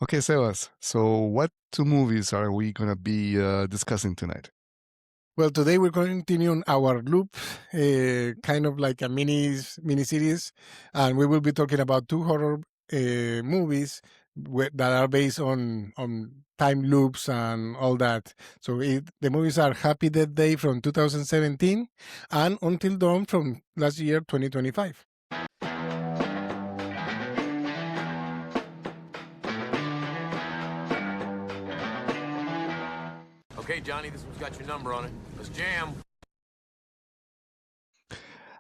Okay, Sebas. So, what two movies are we gonna be discussing tonight? Well, today we're going to continue on our loop, kind of like a mini series, and we will be talking about two horror movies that are based on time loops and all that. So the movies are Happy Death Day from 2017 and Until Dawn from last year, 2025. Okay, Johnny, this one's got your number on it. Let's jam.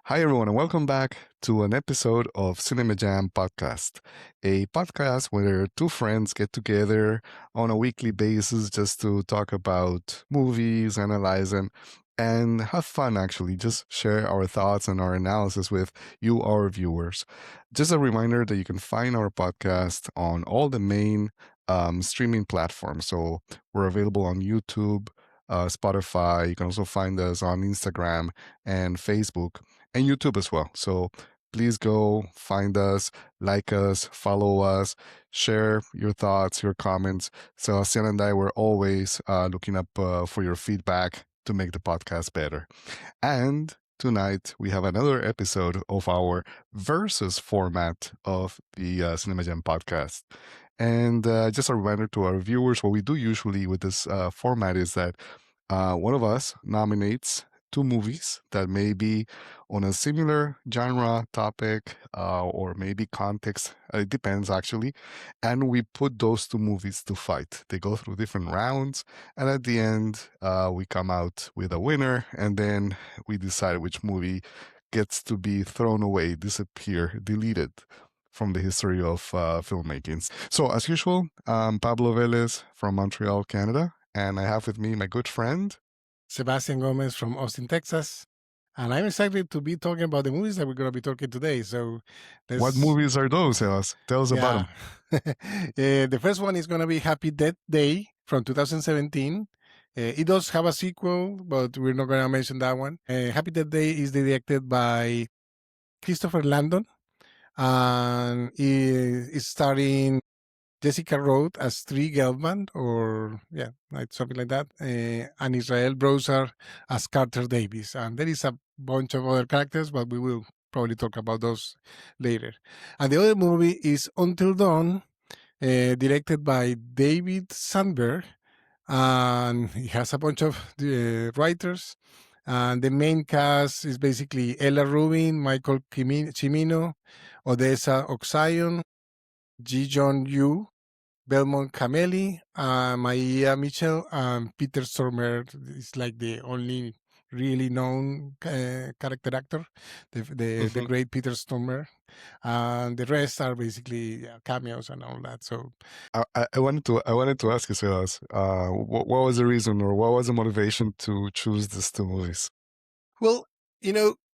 Hi, everyone, and welcome back to an episode of Cinema Jam Podcast, a podcast where two friends get together on a weekly basis just to talk about movies, analyze them, and have fun, actually. Just share our thoughts and our analysis with you, our viewers. Just a reminder that you can find our podcast on all the main streaming platforms. So we're available on YouTube, Spotify. You can also find us on Instagram and Facebook and YouTube as well. So please go find us, like us, follow us, share your thoughts, your comments. Sebastian and I were always looking up for your feedback to make the podcast better. And tonight we have another episode of our versus format of the Cinema Jam podcast. And just a reminder to our viewers, what we do usually with this format is that one of us nominates two movies that may be on a similar genre, topic, or maybe context. It depends, actually. And we put those two movies to fight. They go through different rounds. And at the end, we come out with a winner. And then we decide which movie gets to be thrown away, disappear, deleted from the history of filmmaking. So, as usual, Pablo Velez from Montreal, Canada. And I have with me my good friend, Sebastian Gomez from Austin, Texas. And I'm excited to be talking about the movies that we're going to be talking today. So, what movies are those, Sebas? Tell us about them. The first one is going to be Happy Death Day from 2017. It does have a sequel, but we're not going to mention that one. Happy Death Day is directed by Christopher Landon and is starring Jessica Rothe as Tree Gelbman, or yeah, like something like that, and Israel Browser as Carter Davis. And there is a bunch of other characters, but we will probably talk about those later. And the other movie is Until Dawn, directed by David Sandberg, and he has a bunch of writers. And the main cast is basically Ella Rubin, Michael Cimino, Odessa Oxion, Ji Jong Yu, Belmont Cameli, Maia Mitchell, and Peter Stormare is like the only really known character actor, the great Peter Stormare, and the rest are basically cameos and all that. So I wanted to ask you, Sebas, what was the reason or what was the motivation to choose these two movies? well,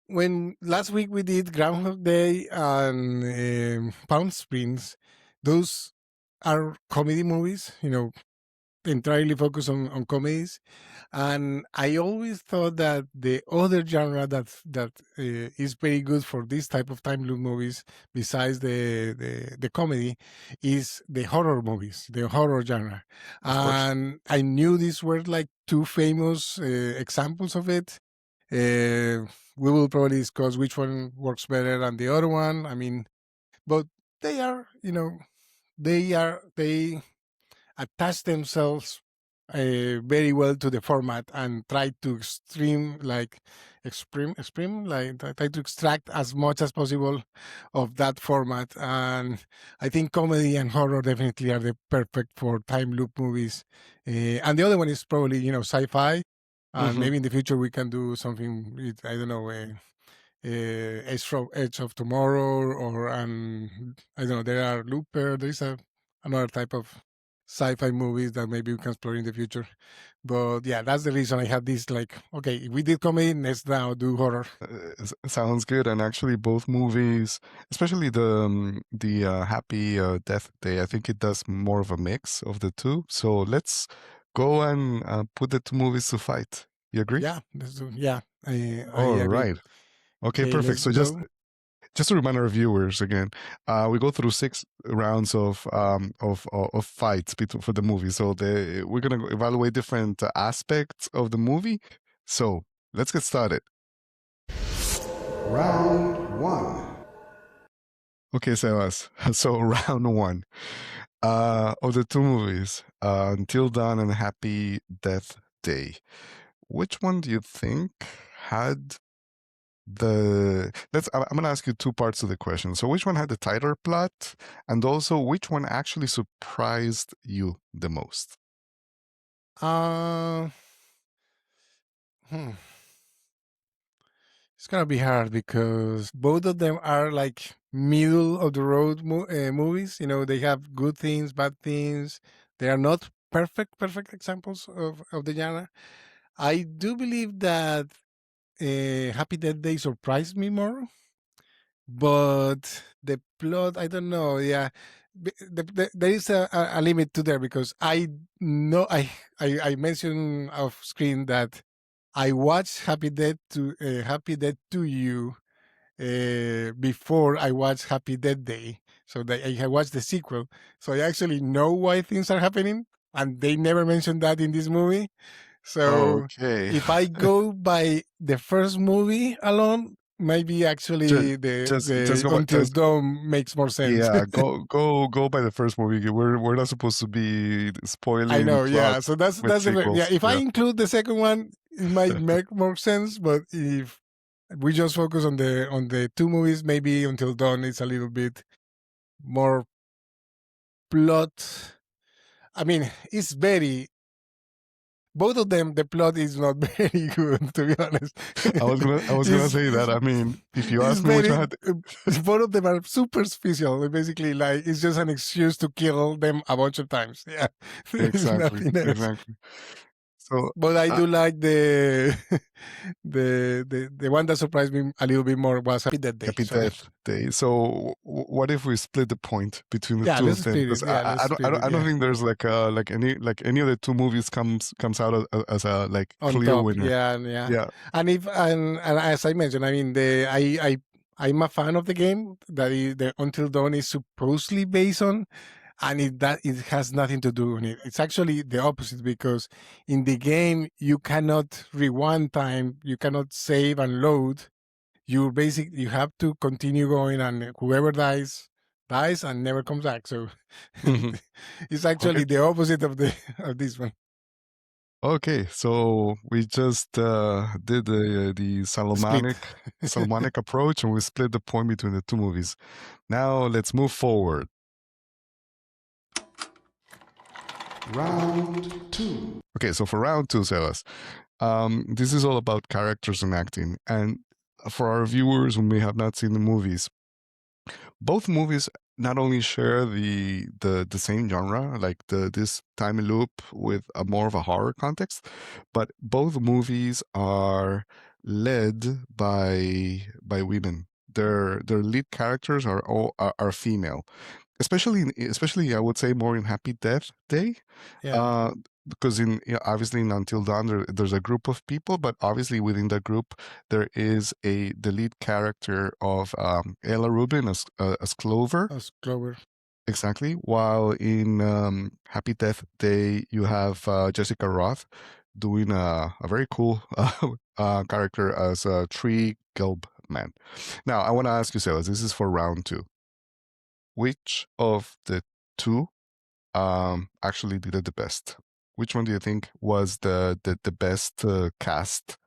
when last week we did Groundhog Day and Palm Springs, those are comedy movies, entirely focused on comedies. And I always thought that the other genre that is very good for this type of time loop movies, besides the comedy, is the horror movies, the horror genre. Of course. And I knew these were like two famous examples of it. We will probably discuss which one works better than the other one. I mean, but they are, they attach themselves very well to the format and try to try to extract as much as possible of that format. And I think comedy and horror definitely are the perfect for time loop movies. And the other one is probably sci-fi. And maybe in the future we can do something with, I don't know, Edge of Tomorrow, or I don't know. There are Looper. There is another type of sci-fi movies that maybe we can explore in the future. But yeah, that's the reason I have this. Like, okay, if we did comedy, let's now do horror. Sounds good. And actually, both movies, especially the Happy Death Day, I think it does more of a mix of the two. So let's go and put the two movies to fight. You agree? Yeah, let's do. Yeah, I All agree. right. Okay, Okay, perfect. let's So just go. just to remind our viewers again, we go through 6 rounds of fights for the movie. So we're gonna evaluate different aspects of the movie. So let's get started. Round 1. Okay, Sebas. So round 1 of the 2 movies, Until Dawn and Happy Death Day. Which one do you think had I'm gonna ask you 2 parts of the question. So which one had the tighter plot, and also which one actually surprised you the most? It's gonna be hard because both of them are like middle of the road movies. You know, they have good things, bad things. They are not perfect examples of the genre. I do believe that Happy Death Day surprised me more, but the plot, I don't know. Yeah, there is a limit to there because I know I mentioned off screen that I watched Happy Death to You before I watched Happy Death Day. So that I watched the sequel. So I actually know why things are happening, and they never mentioned that in this movie. So Okay. if I go by the first movie alone, maybe actually just the go Until Dawn makes more sense. yeah, go by the first movie. We're not supposed to be spoiling I know, yeah. plots So that's with yeah. sequels. If I include the second one, it might make more sense. But if we just focus on the 2 movies, maybe Until Dawn is a little bit more plot. I mean, it's very both of them. The plot is not very good, to be honest. I was gonna say that. I mean, if you It's ask me which very one had both of them are superficial. Basically, like it's just an excuse to kill them a bunch of times. Yeah, there's nothing else. exactly. So, But I do like the one that surprised me a little bit more was Happy Death Day. Happy Death Day. So, what if we split the point between the Yeah, 2 let's of them? split it. Because Yeah, I don't think there's like any of the 2 movies comes out as a like on clear top. winner. Yeah. And as I mentioned, I mean, I'm a fan of the game that the Until Dawn is supposedly based on, and it has nothing to do with it. It's actually the opposite because in the game you cannot rewind time, you cannot save and load. You have to continue going, and whoever dies and never comes back. So it's actually Okay. the opposite of this one. Okay, so we just did the Solomonic approach, and we split the point between the 2 movies. Now let's move forward. Round 2. Okay, so for round 2, Sebas, this is all about characters and acting. And for our viewers who may have not seen the movies, both movies not only share the same genre, like this time loop with a more of a horror context, but both movies are led by women. Their lead characters are female, especially I would say more in Happy Death Day. Yeah. Because obviously in Until Dawn there's a group of people, but obviously within that group there is the lead character of Ella Rubin as Clover. As Clover. Exactly. While in Happy Death Day you have Jessica Rothe doing a very cool character as Tree Gelbman. Now I want to ask you, Sebas, this is for round 2. Which of the 2 actually did it the best? Which one do you think was the best cast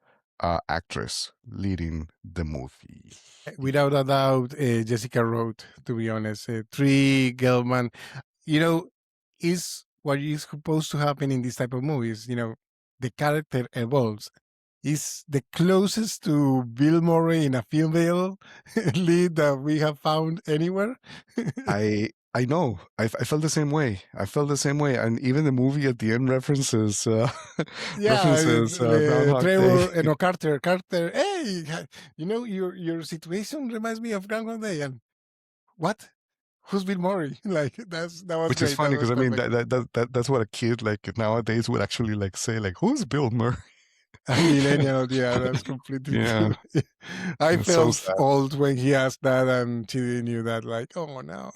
actress leading the movie? Without a doubt, Jessica Rothe, to be honest. Tree Gelbman, is what is supposed to happen in this type of movies. The character evolves. Is the closest to Bill Murray in a female lead that we have found anywhere. I know. I felt the same way. And even the movie at the end references Groundhog Trevor, Day. Carter. Hey, your situation reminds me of Groundhog Day. And what? Who's Bill Murray? Like that was Which great. is funny because I mean that's what a kid like nowadays would actually like say, like, who's Bill Murray? A millennial, yeah, that's completely Yeah, true. I it's so felt sad. old when he asked that, and she knew that, like, oh no.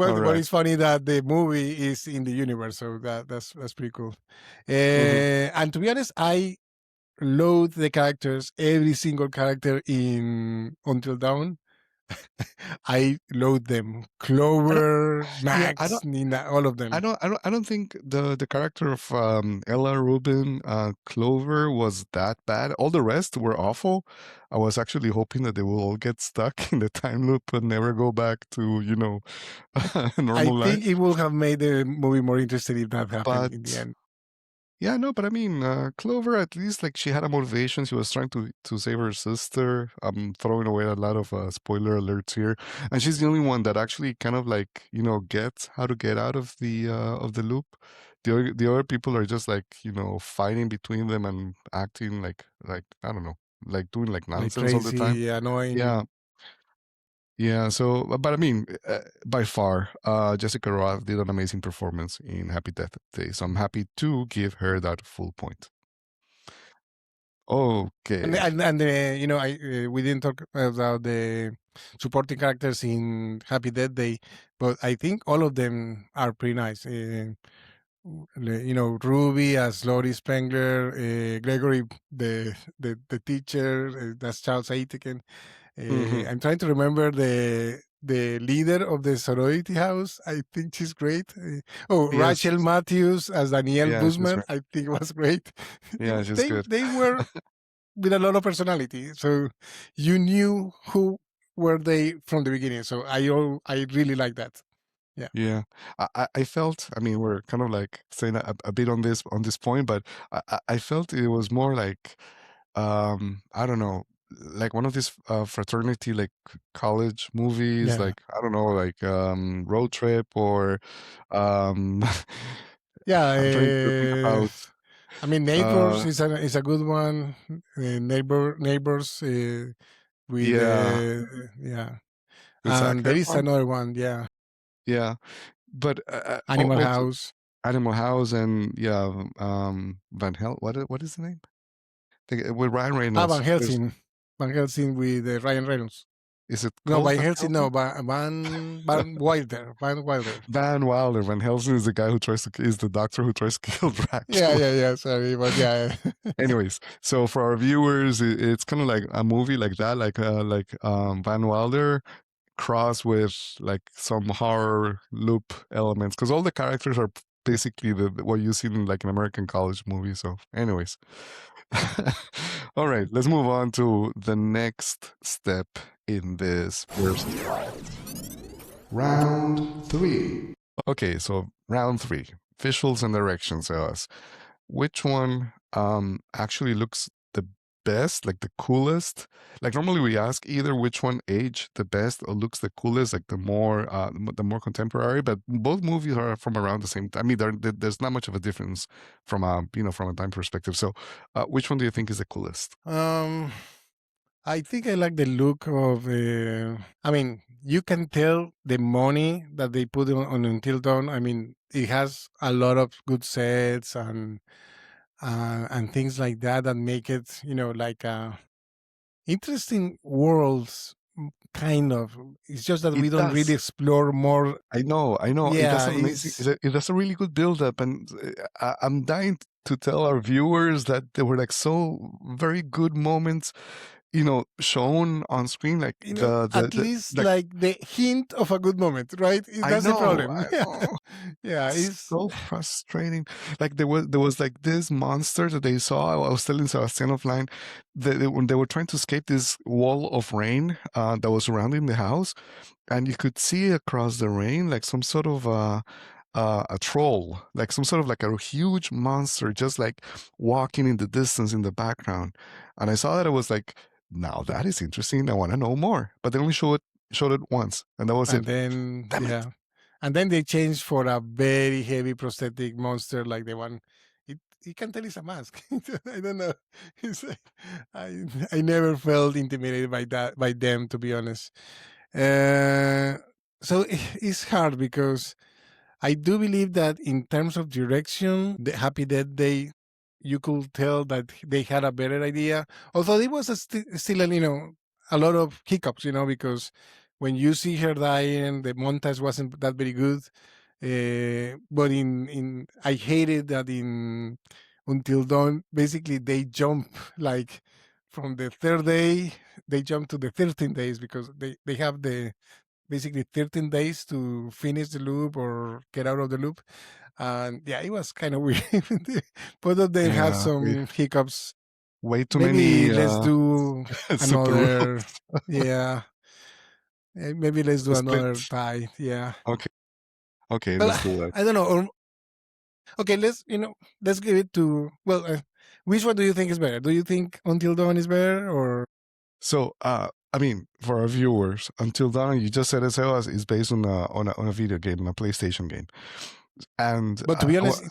All But right. it's funny that the movie is in the universe, so that's pretty cool. Mhm. And to be honest, I load the characters, every single character in Until Dawn. I load them. I don't. Clover, Yeah, I Max, don't. Nina, all of I them. don't. I don't. I don't think the character of Ella Rubin, Clover was that bad. All the rest were awful. I was actually hoping that they will all get stuck in the time loop and never go back to I normal think life. it would have made the movie more interesting if that happened in the But end. yeah, no, but I mean, Clover at least like she had a motivation. She was trying to save her sister. I'm throwing away a lot of spoiler alerts here, and she's the only one that actually kind of like gets how to get out of the loop. The other people are just like fighting between them and acting like I don't know, like doing like Like nonsense all the time. crazy, annoying. Yeah, yeah. So, but I mean, by far, Jessica Rothe did an amazing performance in Happy Death Day. So I'm happy to give her that full point. And Okay. we didn't talk about the supporting characters in Happy Death Day, but I think all of them are pretty nice. Ruby as Lori Spengler, Gregory, the teacher, that's Charles Aitken. Hmm. I'm trying to remember the leader of the sorority house. I think she's great. Yes. Rachel Matthews as Danielle Yeah, she's Busman. great. I think was great. Yeah, she's They good. they were with a lot of personality, so you knew who were they from the beginning. So I really like that. Yeah. Yeah. I felt, I mean, we're kind of like saying a bit on this point, but I felt it was more like I don't know, like one of these fraternity like college movies, Yeah. like I don't know, like Road Trip or um Yeah. I'm trying to think about I mean, Neighbors uh is a good one. Neighbors with yeah, yeah, with Zac and there is Efron. another one. Yeah, Yeah. But Animal also House. Animal House and yeah, Van Hel. What is the name? With Ryan Ah, Reynolds. Van There's Helsing. Van Helsing with Ryan Reynolds. is it No, called Van Van Helsing. No, Helsing? Van Wilder. Van Wilder. Van Wilder. Van Helsing is the guy who is the doctor who tries to kill Yeah, Dracula. yeah, yeah. Sorry, but yeah. Anyways, so for our viewers, it's kind of like a movie like that, like Van Wilder cross with like some horror loop elements, because all the characters are basically what you see in like an American college movie. So, anyways, all right, let's move on to the next step in this first round three. Okay, so round three, visuals and directions. Which one actually looks the best, like the coolest? Like normally we ask either which one aged the best or looks the coolest, like the more contemporary. But both movies are from around the same time. I mean, there's not much of a difference from from a time perspective. So, which one do you think is the coolest? um, I think I like the look of. I mean, you can tell the money that they put on Until Dawn. I mean, it has a lot of good sets and things like that that make it, like interesting worlds. Kind of. It's just that we It don't really does. explore more. I know. It does Yeah, an amazing. it's It does a really good build up, and I'm dying to tell our viewers that there were like so very good moments, shown on screen, like at least like like the hint of a good moment, right? That's the problem. I know. Yeah, it's So frustrating. Like there was like this monster that they saw. I was telling Sebastian offline that when they were trying to escape this wall of rain that was surrounding the house, and you could see across the rain like some sort of a troll, like some sort of like a huge monster, just like walking in the distance in the background. And I saw that I was like, now that is interesting. I want to know more. But they only showed it once, and that was and it. then Damn it. yeah, and then they changed for a very heavy prosthetic monster like the one. You can tell it's a mask. I don't know. It's like, I never felt intimidated by them, to be honest. Uh, so it's hard because I do believe that in terms of direction, the Happy Death Day you could tell that they had a better idea. Although it was still, a lot of hiccups, because when you see her dying, the montage wasn't that very good. But in I hated that in Until Dawn, basically they jump like from the third day, they jump to the 13 days because they have the basically 13 days to finish the loop or get out of the loop. And yeah, it was kind of weird. Both of them had Yeah, some hiccups. way too Maybe many let's do super another. rules. Yeah, maybe let's do another Split. tie. Yeah. Okay, okay, Well, let's do that. I don't know. Okay, let's give it to. Well, which one do you think is better? Do you think Until Dawn is better, or So, I mean, for our viewers, Until Dawn, you just said it, Sebas, is based on a video game, on a PlayStation game, and but to be honest,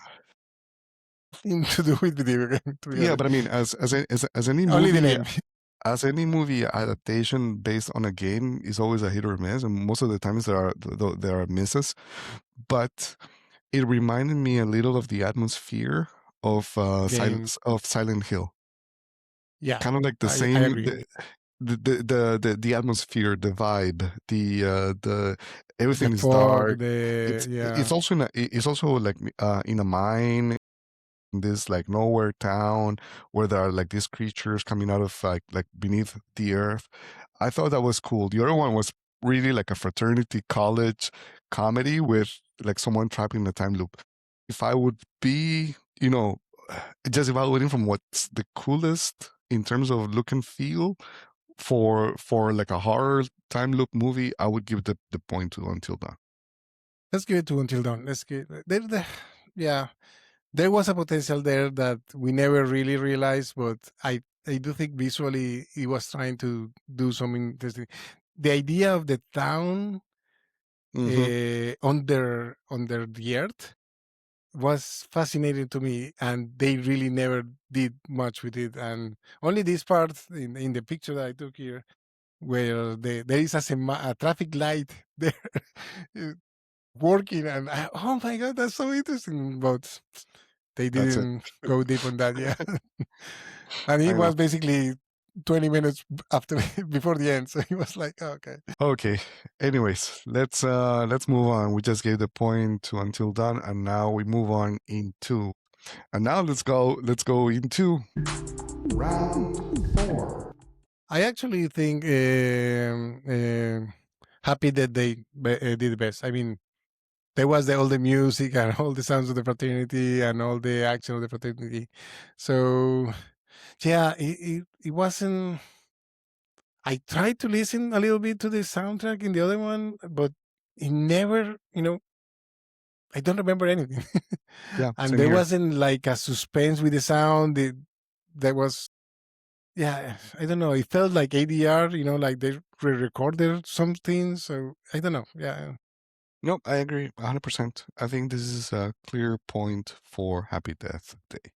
nothing to do with video game. To be yeah, honest, but I mean, as any only the movie, name. as any movie adaptation based on a game is always a hit or miss, and most of the times there are misses. But it reminded me a little of the atmosphere of Game. Silent Hill. Yeah, Kind of like the I same agree. the atmosphere, the vibe, the The everything is fog, dark. the It's also it's also like in a mine, in this like nowhere town where there are like these creatures coming out of like beneath the earth. I thought that was cool. The other one was really like a fraternity college comedy with like someone trapped in a time loop. If I would be, just evaluating from what's the coolest in terms of look and feel for like a horror time loop movie, I would give the point to Until Dawn. let's give it to Until Dawn. Let's give yeah. There was a potential there that we never really realized, but I do think visually it was trying to do something interesting. The idea of the town Mm-hmm. under the earth was fascinating to me, and they really never did much with it. And only this part in the picture that I took here, where there is a traffic light there working, and oh my god, that's so interesting. But they That's it. didn't go deep on that, yeah. And it I know. was basically 20 minutes after before the end, so it was like, oh, okay. Okay. Anyways, let's move on. We just gave the point to Until Dawn, and now we move on into, and now let's go into round 4. I actually think happy that they did best. I mean, there was all the music and all the sounds of the fraternity and all the action of the fraternity. So yeah, it wasn't. I tried to listen a little bit to the soundtrack in the other one, but it never, I don't remember anything. Yeah, And same there here. wasn't like a suspense with the sound. There was, yeah, I don't know. It felt like ADR, like they recorded something. So I don't know. Yeah. Nope, I agree 100%. I think this is a clear point for Happy Death Day.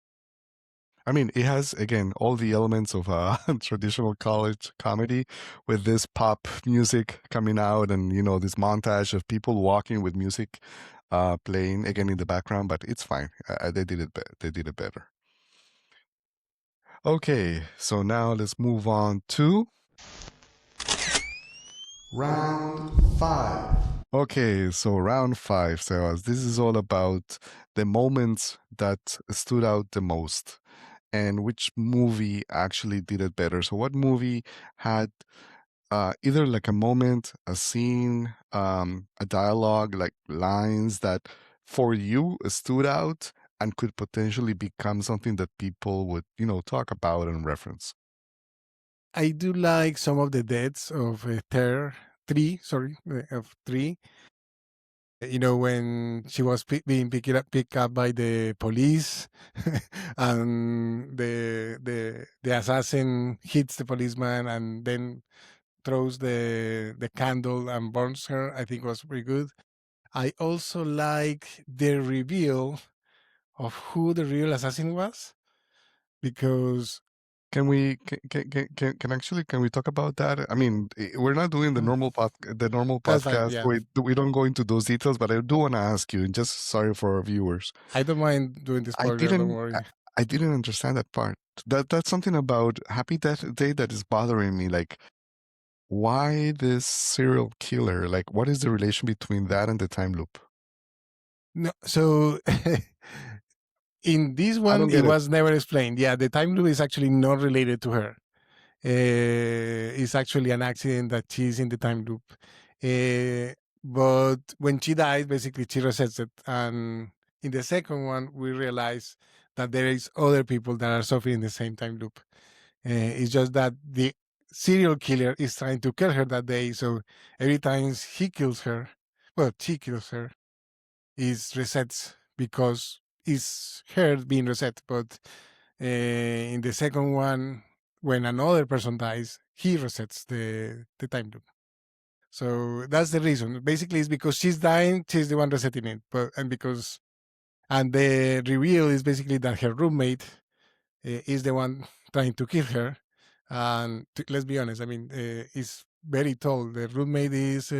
I mean, it has, again, all the elements of a traditional college comedy with this pop music coming out and, this montage of people walking with music playing, again, in the background, but it's fine. They did it better. Okay, so now let's move on to round 5. Okay, so round 5, Sebas. This is all about the moments that stood out the most and which movie actually did it better. So, what movie had either like a moment, a scene, a dialogue, like lines that for you stood out and could potentially become something that people would, talk about and reference? I do like some of the deaths of Terror 3, sorry, of 3. When she was being picked up by the police, and the assassin hits the policeman and then throws the candle and burns her. I think was pretty good. I also like the reveal of who the real assassin was, because Can we can we talk about that? I mean, we're not doing the normal that's fine. podcast. Yeah, We don't go into those details, but I do want to ask you, and just sorry for our viewers. I don't mind doing the I spoiler. Don't didn't worry. I didn't understand that part. That's something about Happy Death Day that is bothering me. Like, why this serial killer? Like, what is the relation between that and the time loop? No, so in this I one, don't it get it. was never explained. Yeah, the time loop is actually not related to her. It's actually an accident that she's in the time loop. But when she dies, basically she resets it. And in the second one, we realize that there is other people that are suffering the same time loop. It's just that the serial killer is trying to kill her that day. So every time he kills her, well, she kills her, is resets because it's her being reset. But in the second one, when another person dies, he resets the time loop. So that's the reason. Basically, it's because she's dying, she's the one resetting it. But and the reveal is basically that her roommate is the one trying to kill her. And let's be honest, I mean, it's very tall. The roommate is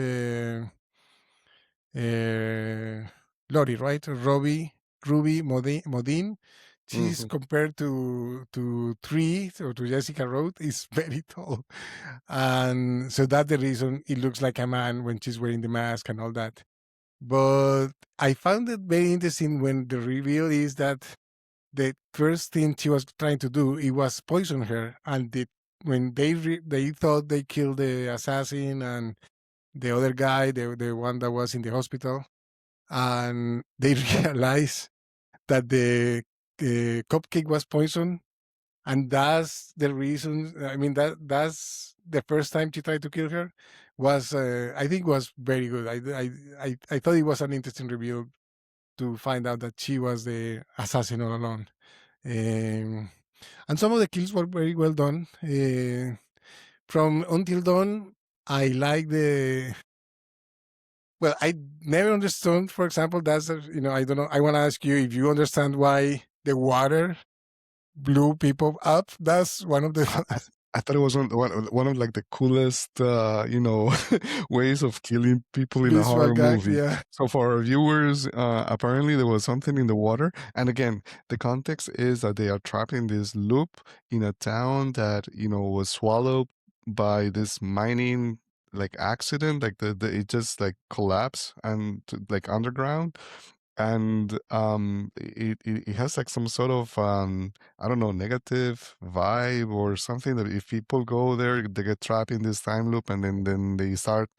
Lori, right? Ruby Modine. She's Mm-hmm. compared to Tree or to Jessica Rothe is very tall, and so that's the reason it looks like a man when she's wearing the mask and all that. But I found it very interesting when the reveal is that the first thing she was trying to do it was poison her, and when they thought they killed the assassin and the other guy, the one that was in the hospital, and they realized that the cupcake was poison, and that's the reason. I mean, that's the first time she tried to kill her. Was I think was very good. I thought it was an interesting reveal to find out that she was the assassin all along. And some of the kills were very well done. From Until Dawn, I like the. Well, I never understood. For example, I don't know. I want to ask you if you understand why the water blew people up. That's one of I, I, the I thought it was one of like the coolest, ways of killing people in a visual horror gag. movie. Yeah, So for our viewers, apparently there was something in the water, and again, the context is that they are trapped in this loop in a town that was swallowed by this mining like accident, like it just like collapsed and like underground, and it has like some sort of I don't know, negative vibe or something, that if people go there, they get trapped in this time loop, and then they start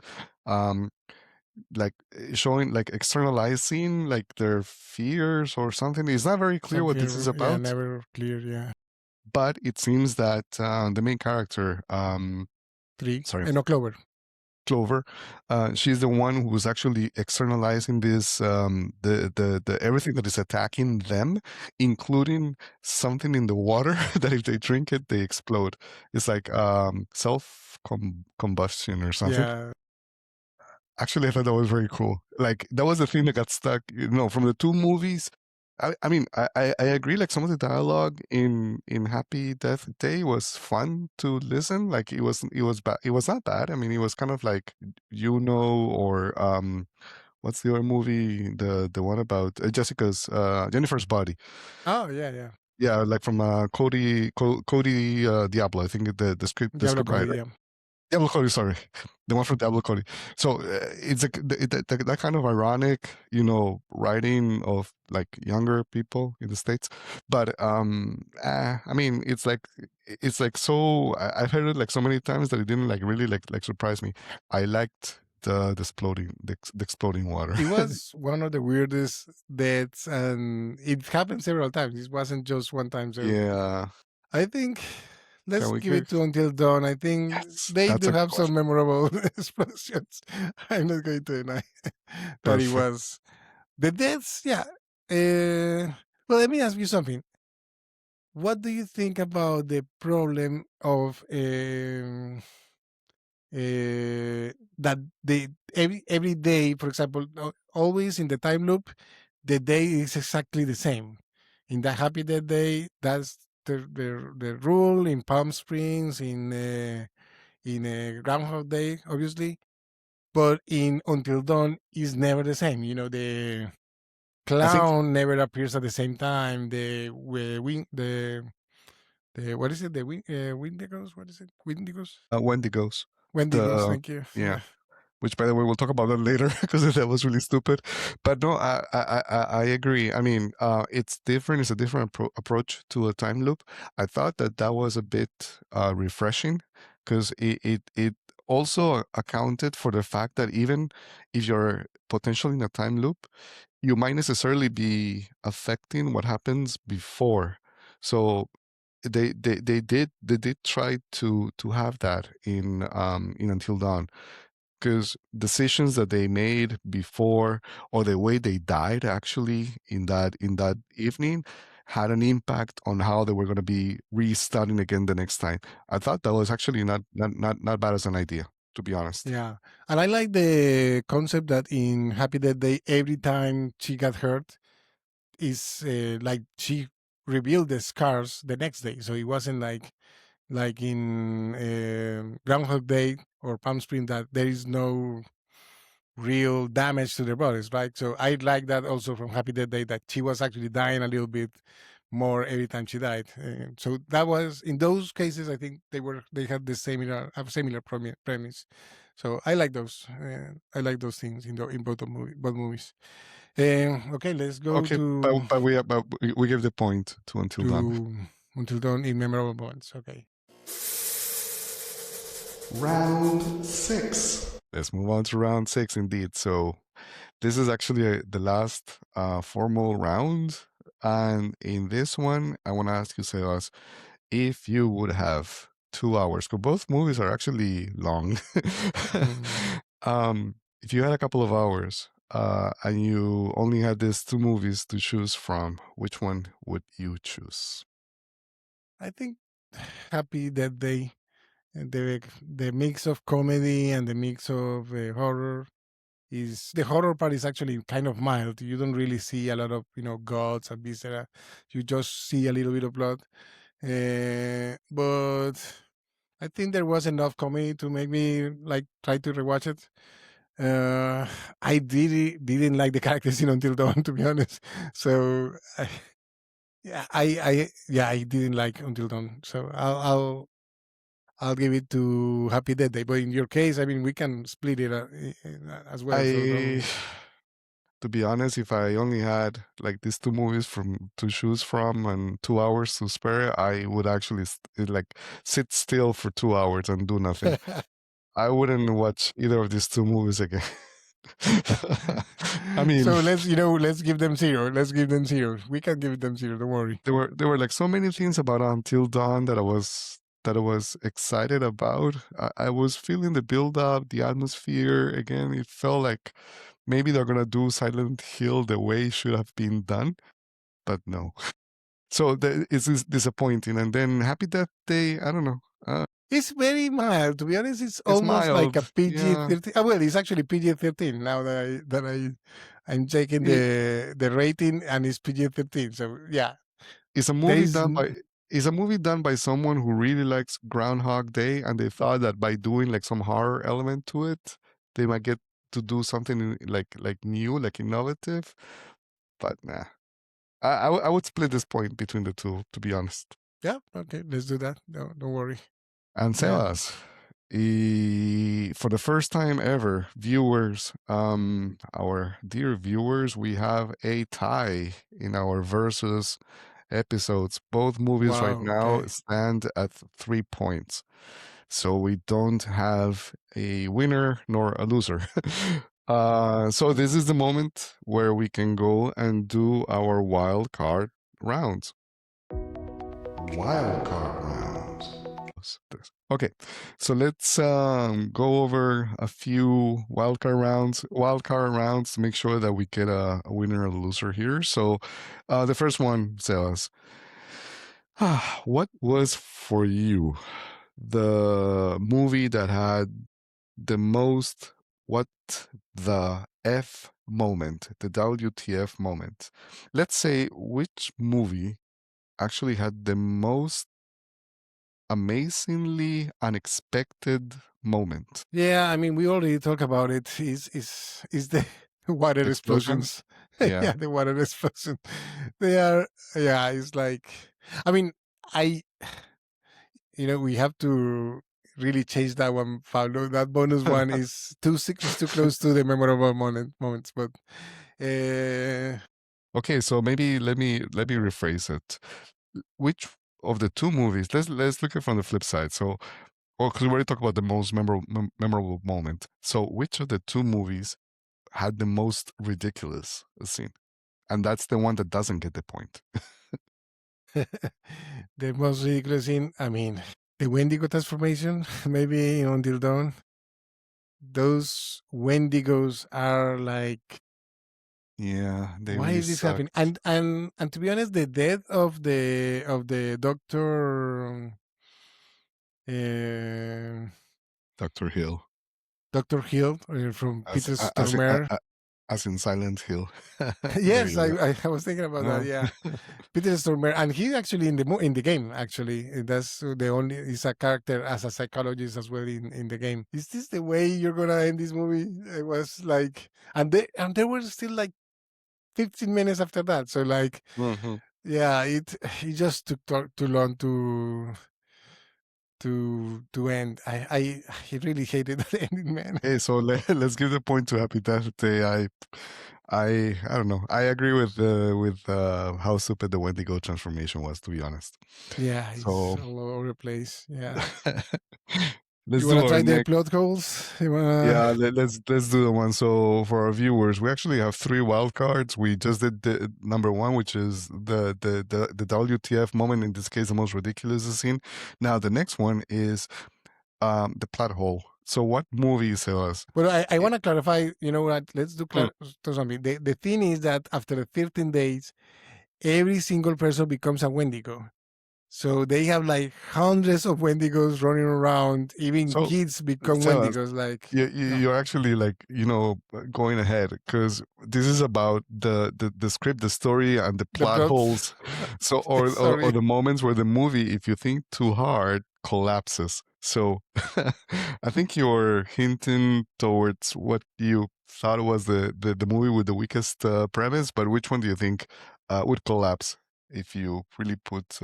um like showing, like externalizing like their fears or something. It's not very clear what this is something. Yeah, about, never clear. Yeah, but it seems that the main character, three. sorry, No, Clover. Clover, she's the one who's actually externalizing this, the everything that is attacking them, including something in the water that if they drink it, they explode. It's like self combustion or something. Yeah, Actually, I thought that was very cool. Like that was the thing that got stuck, from the two movies. I mean, I agree. Like some of the dialogue in Happy Death Day was fun to listen. Like it was not bad. I mean, it was kind of like or what's the other movie? The one about Jennifer's Body. Oh yeah, yeah. Yeah, like from Cody Diablo. I think the Diablo script Cody. writer. Yeah, Diablo Cody, sorry, the one from Diablo Cody. So it's like that kind of ironic, writing of like younger people in the States. But I mean, it's like so. I've heard it like so many times that it didn't like really like surprise me. I liked the exploding water. it was one of the weirdest deaths, and it happened several times. It wasn't just one time. So Yeah. I think Can let's we give it give? to Until Dawn. I think Yes, they that's do a good have some question. memorable explosions. I'm not going to deny that it Perfect. was the deaths. Yeah. Well, let me ask you something. What do you think about the problem of that every day, for example, always in the time loop, the day is exactly the same. In the Happy Death Day, that's the rule. In Palm Springs, in Groundhog Day, obviously, but in Until Dawn is never the same. clown never appears at the same time. The what is it? The Wendigos? What is it? Wendigos? Wendigos. Wendigos. Thank you. Yeah. Which, by the way, we'll talk about that later because that was really stupid. But no, I agree. I mean, it's different. It's a different approach to a time loop. I thought that was a bit refreshing because it also accounted for the fact that even if you're potentially in a time loop, you might necessarily be affecting what happens before. So they did try to have that in Until Dawn, because decisions that they made before or the way they died actually in that evening had an impact on how they were going to be restarting again the next time. I thought that was actually not bad as an idea, to be honest. Yeah, and I like the concept that in Happy Death Day, every time she got hurt, is like she revealed the scars the next day. So it wasn't like in Groundhog Day or Palm Spring that there is no real damage to their bodies, right? So I like that also from Happy Death Day, that she was actually dying a little bit more every time she died. So that was, in those cases, I think they had the similar premise. So I like those. I like those things in both movies. Okay, let's go to. But we give the point to Until Dawn. Until Dawn in memorable moments. Okay. Round 6. Let's move on to round 6 indeed. So this is actually the last formal round. And in this one, I want to ask you, Sebas, if you would have 2 hours, because both movies are actually long. If you had a couple of hours and you only had these 2 movies to choose from, which one would you choose? I think Happy Death Day. The mix of comedy and the mix of horror is, the horror part is actually kind of mild. You don't really see a lot of guts and viscera. You just see a little bit of blood. But I think there was enough comedy to make me like try to rewatch it. I didn't like the characters in Until Dawn, to be honest. So I didn't like Until Dawn. So I'll give it to Happy Death Day. But in your case, I mean, we can split it as well. To be honest, if I only had like these 2 movies to choose from and 2 hours to spare, I would actually like sit still for 2 hours and do nothing. I wouldn't watch either of these 2 movies again. I mean, so let's give them 0. Let's give them 0. We can give them 0. Don't worry. There were like so many things about Until Dawn that I was excited about. I was feeling the build up, the atmosphere. Again, it felt like maybe they're gonna do Silent Hill the way it should have been done, but no. So it's disappointing. And then Happy Death Day, I don't know. It's very mild, to be honest. It's almost mild, like a PG-13. yeah. Well, it's actually PG-13 now that I'm checking the rating, and it's PG-13. So yeah, it's a movie done by someone who really likes Groundhog Day, and they thought that by doing like some horror element to it, they might get to do something like new, like innovative. But nah, I would split this point between the 2, to be honest. Yeah, okay, let's do that. No, don't worry. And Sebas, for the first time ever, viewers, our dear viewers, we have a tie in our versus episodes. Both movies right now stand at 3 points. So we don't have a winner nor a loser. So this is the moment where we can go and do our wild card rounds. Wild card round. Okay, so let's go over a few wildcard rounds to make sure that we get a winner or a loser here. So the first one says, what was for you the movie that had the most what the F moment, the WTF moment? Let's say, which movie actually had the most amazingly unexpected moment? Yeah, I mean, we already talked about it. Is the water explosions? Yeah. Yeah, the water explosion. They are, yeah, it's like, I mean, I, we have to really change that one, Pablo. That bonus one is is too close to the memorable moments. But Okay, so maybe let me rephrase it. Which of the two movies? Let's look at it from the flip side. So, well, because we already talked about the most memorable moment. So, which of the two movies had the most ridiculous scene? And that's the one that doesn't get the point. the most ridiculous scene, I mean, the Wendigo transformation, maybe in Until Dawn. Those Wendigos are like, Yeah, they why really is this happening? sucked. And to be honest, the death of the doctor, uh, Dr. Hill, Doctor Hill from as Peter as in, Stormare. as in Silent Hill. There Yes, you go. I was thinking about that. Yeah, Peter Stormare, and he's actually in the game. Actually, that's the only he's a character as a psychologist as well in the game. Is this the way you're gonna end this movie? It was like, and there were still like 15 minutes after that. So like, Mhm. yeah, it just took too long to end. I really hated that ending, man. Hey, so let's give the point to Happy Death Day. I don't know. I agree with how stupid the Wendigo transformation was, to be honest. Yeah, it's So all over the place. Yeah. let's You do wanna our try the next. plot holes? You wanna? Yeah, let's do the one. So for our viewers, we actually have three wild cards. We just did the number one, which is the WTF moment. In this case, the most ridiculous scene. Now the next one is the plot hole. So what movie, Sebas? Well, I It- want to clarify. You know what? Let's mm, do something. The thing is that after the 13 days, every single person becomes a Wendigo. So they have like hundreds of Wendigos running around. Even So kids become Sebas, Wendigos. Like, yeah, you're actually like going ahead because this is about the script, the story, and the the plot plot. holes. So Okay, or sorry. the moments where the movie, if you think too hard, collapses. So I think you're hinting towards what you thought was the movie with the weakest premise, but which one do you think would collapse if you really put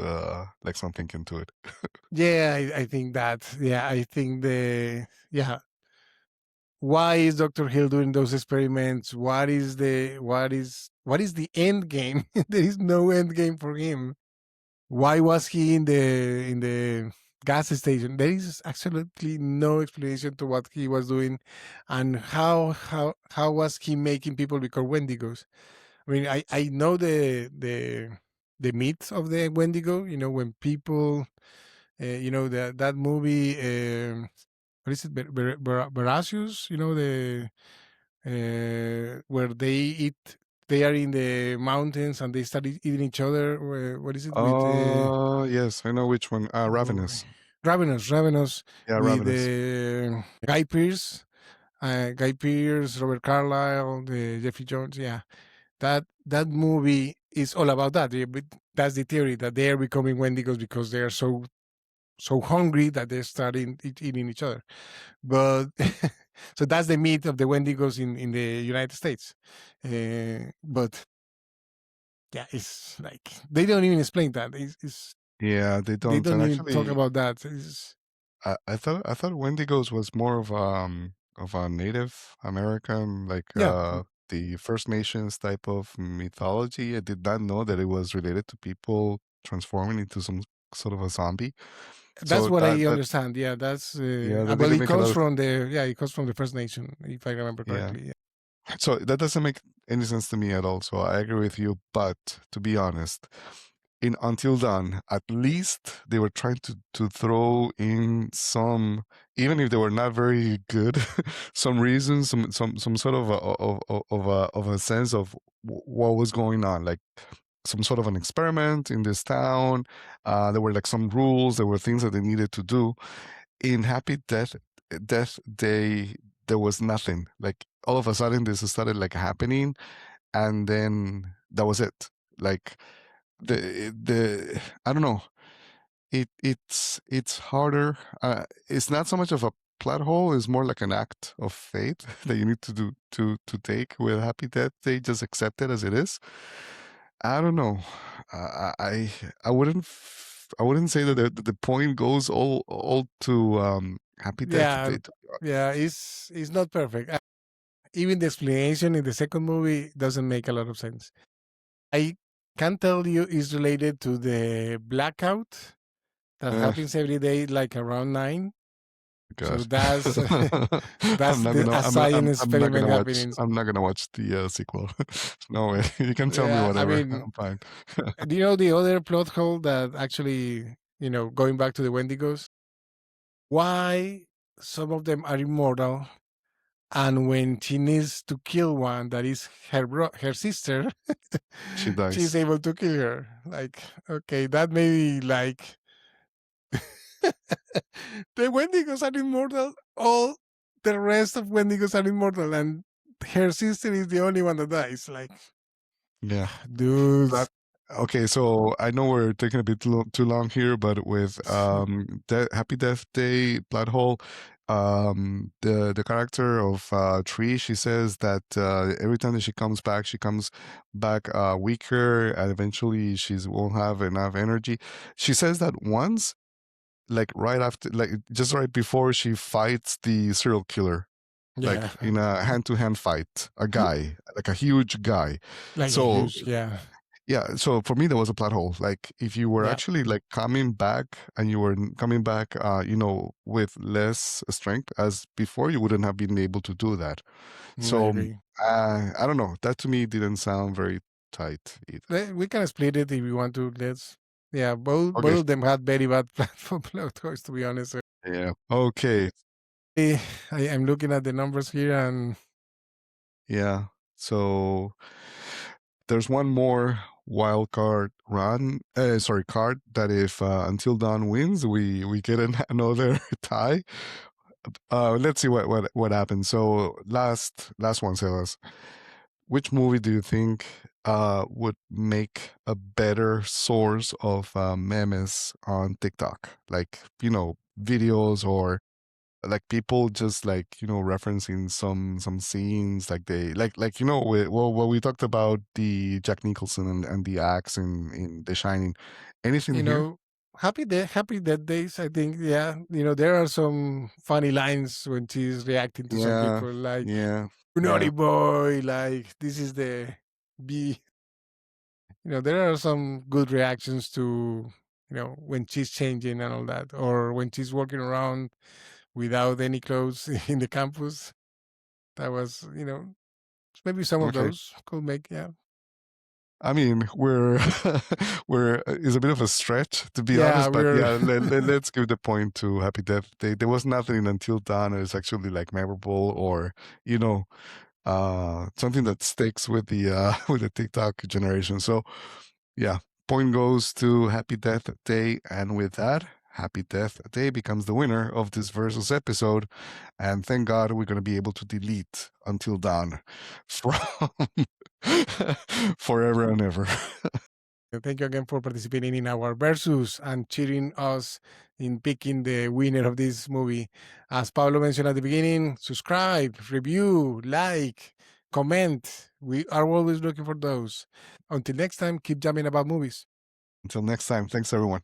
like something into it? Yeah, I think that. Yeah, I think the yeah. Why is Dr. Hill doing those experiments? What is the end game? There is no end game for him. Why was he in the gas station? There is absolutely no explanation to what he was doing, and how was he making people become Wendigos? I mean, I know the myth of the Wendigo. You know, when people, that movie. What is it? Veracious. You know, where they eat. They are in the mountains and they start eating each other. What is it with? Oh, yes, I know which one. Oh, Ravenous. Ravenous Yeah, with Ravenous. Guy Pearce, Robert Carlyle, Jeffrey Jones. Yeah, that movie is all about that. Yeah, but that's the theory that they are becoming Wendigos because they are so hungry that they start eating each other. But so that's the myth of the Wendigos in the United States. But yeah, it's like they don't even explain that. Yeah, they They don't. don't And even talk actually, about that. I thought Wendigos was more of a Native American, like Yeah, the First Nations type of mythology. I did not know that it was related to people transforming into some sort of a zombie. that's So what I that understand. Yeah, that's yeah, that well, didn't it make a comes lot of from the First Nation, if I remember yeah. correctly. Yeah. So that doesn't make any sense to me at all. So I agree with you. But to be honest, in Until Dawn, at least they were trying to throw in some, even if they were not very good, some reasons, some sort of a sense of what was going on, like some sort of an experiment in this town. There were like some rules. There were things that they needed to do. In Happy Death Day, there was nothing. Like all of a sudden, this started like happening, and then that was it. Like the I don't know. It's harder. It's not so much of a plot hole is more like an act of fate that you need to do to take with Happy Death Day. Just accept it as it is. I don't know. I wouldn't say that the point goes all to Happy Death Yeah, Day. yeah, it's not perfect. Even the explanation in the second movie doesn't make a lot of sense. I can tell you is related to the blackout that happens every day, like around 9. So God. that's I'm not a science I'm not experiment gonna watch. happening. I'm not gonna watch the sequel. No way. You can tell me Yeah, I whatever. mean, I'm fine. do you know the other plot hole that actually, going back to the Wendigos? Why some of them are immortal, and when she needs to kill one that is her sister, She she's dies. able to kill her. Like, okay, that may be like the Wendigos are immortal. All the rest of Wendigos are immortal, and her sister is the only one that dies. Like, Yeah. dudes. Okay, so I know we're taking a bit too long here, but with Happy Death Day, Blood Hole, the character of Tree, she says that every time that she comes back weaker, and eventually she won't have enough energy. She says that once, like right after, like just right before she fights the serial killer, Yeah, like in a hand-to-hand fight, a guy, like a huge guy. like a So huge, yeah, yeah, so for me, there was a plot hole. Like, if you were yeah, actually like coming back and you were coming back, with less strength as before, you wouldn't have been able to do that. I So, agree. I don't know. That to me didn't sound very tight either. We can split it if you want to. Let's. Yeah, both Okay. of them had very bad platform plot holes, to be honest. Yeah. Okay. I'm looking at the numbers here, and Yeah. So there's one more wild card card that if Until Dawn wins, we get another tie. Let's see what happens. So last one, Sebas. Which movie do you think would make a better source of memes on TikTok? Like, videos, or like people just like, referencing some scenes, like they like what we talked about, the Jack Nicholson and the axe in The Shining. Anything here? Happy Death Days. I think, yeah, there are some funny lines when she's reacting to some Yeah, people, like yeah, naughty yeah. boy, like this is the B. There are some good reactions to when she's changing and all that, or when she's walking around without any clothes in the campus. That was, maybe some of Okay. those could make, yeah. I mean, we're is a bit of a stretch, to be Yeah, honest, but we're yeah, let's give the point to Happy Death Day. There was nothing Until Dawn that is actually like memorable, or you know something that sticks with the with the TikTok generation. So yeah, point goes to Happy Death Day, and with that, Happy Death Day becomes the winner of this versus episode. And thank God we're going to be able to delete Until Dawn from forever and ever. Thank you again for participating in our versus and cheering us in picking the winner of this movie. As Pablo mentioned at the beginning, subscribe, review, like, comment. We are always looking for those. Until next time, keep jamming about movies. Until next time, thanks everyone.